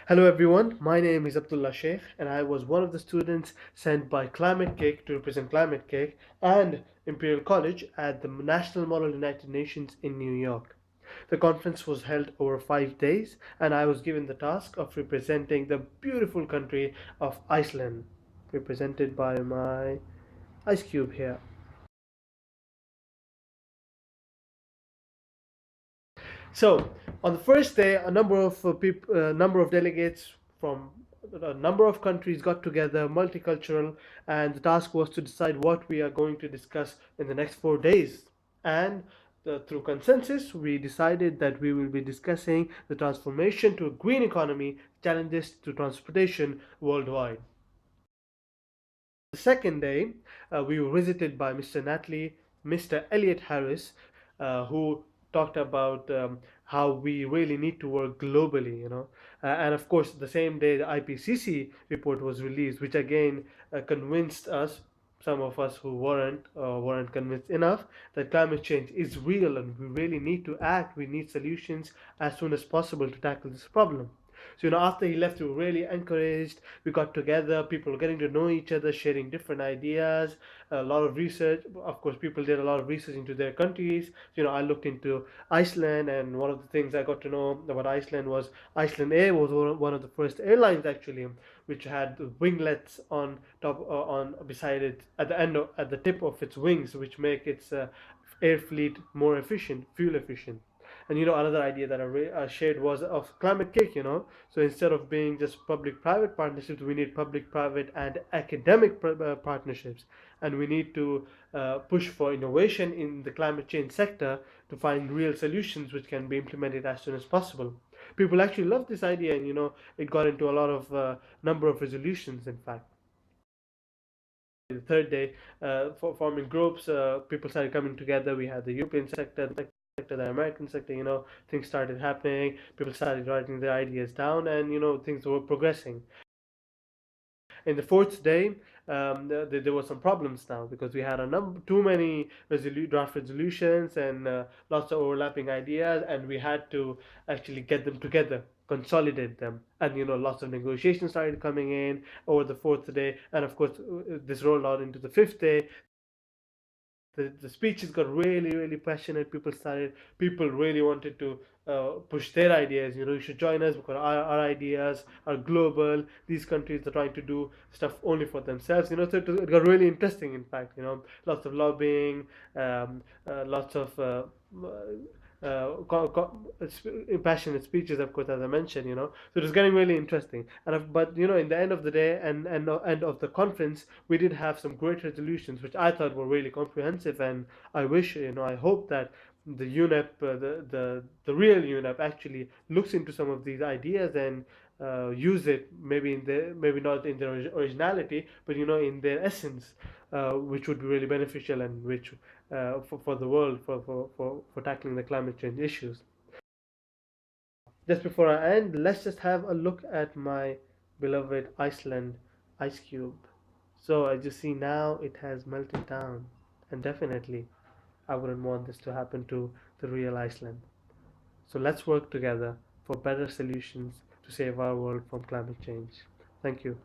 Hello everyone, my name is Abdulla Sheikh and I was one of the students sent by Climate-KIC to represent Climate-KIC and Imperial College at the National Model United Nations in New York. The conference was held over 5 days and I was given the task of representing the beautiful country of Iceland, represented by my ice cube here. So, on the first day, a number of delegates from a number of countries got together, multicultural, and the task was to decide what we are going to discuss in the next 4 days. And through consensus, we decided that we will be discussing the transformation to a green economy, challenges to transportation worldwide. The second day, we were visited by Mr. Elliot Harris, who talked about how we really need to work globally, and of course, the same day, the IPCC report was released, which again convinced us, some of us who weren't convinced enough, that climate change is real and we really need to act. We need solutions as soon as possible to tackle this problem. So, after he left, we were really encouraged. We got together, people were getting to know each other, sharing different ideas, a lot of research. Of course, people did a lot of research into their countries. So, I looked into Iceland, and one of the things I got to know about Iceland was Iceland Air was one of the first airlines actually, which had winglets on top, on beside it at the at the tip of its wings, which make its air fleet more efficient, fuel efficient. And another idea that I shared was of Climate-KIC. So instead of being just public-private partnerships, we need public-private and academic partnerships, and we need to push for innovation in the climate change sector to find real solutions which can be implemented as soon as possible. People actually love this idea, and it got into a lot of number of resolutions, in fact. The third day, for forming groups, people started coming together. We had the European sector, the American sector. Things started happening. People started writing their ideas down, and things were progressing. In the fourth day, there were some problems now because we had too many draft resolutions and lots of overlapping ideas, and we had to actually get them together, consolidate them, and lots of negotiations started coming in over the fourth day, and of course this rolled out into the fifth day. The speeches got really passionate. People really wanted to push their ideas. You should join us because our ideas are global. These countries are trying to do stuff only for themselves. So it got really interesting. In fact, lots of lobbying, lots of passionate speeches, of course, as I mentioned. So it was getting really interesting. But in the end of the day and end of the conference, we did have some great resolutions, which I thought were really comprehensive, and I wish, I hope that the UNEP, the real UNEP, actually looks into some of these ideas and use it, maybe not in their originality, but in their essence, which would be really beneficial and which for the world, for tackling the climate change issues. Just before I end, let's just have a look at my beloved Iceland ice cube. So as you see now, it has melted down, and definitely I wouldn't want this to happen to the real Iceland. So let's work together for better solutions to save our world from climate change. Thank you.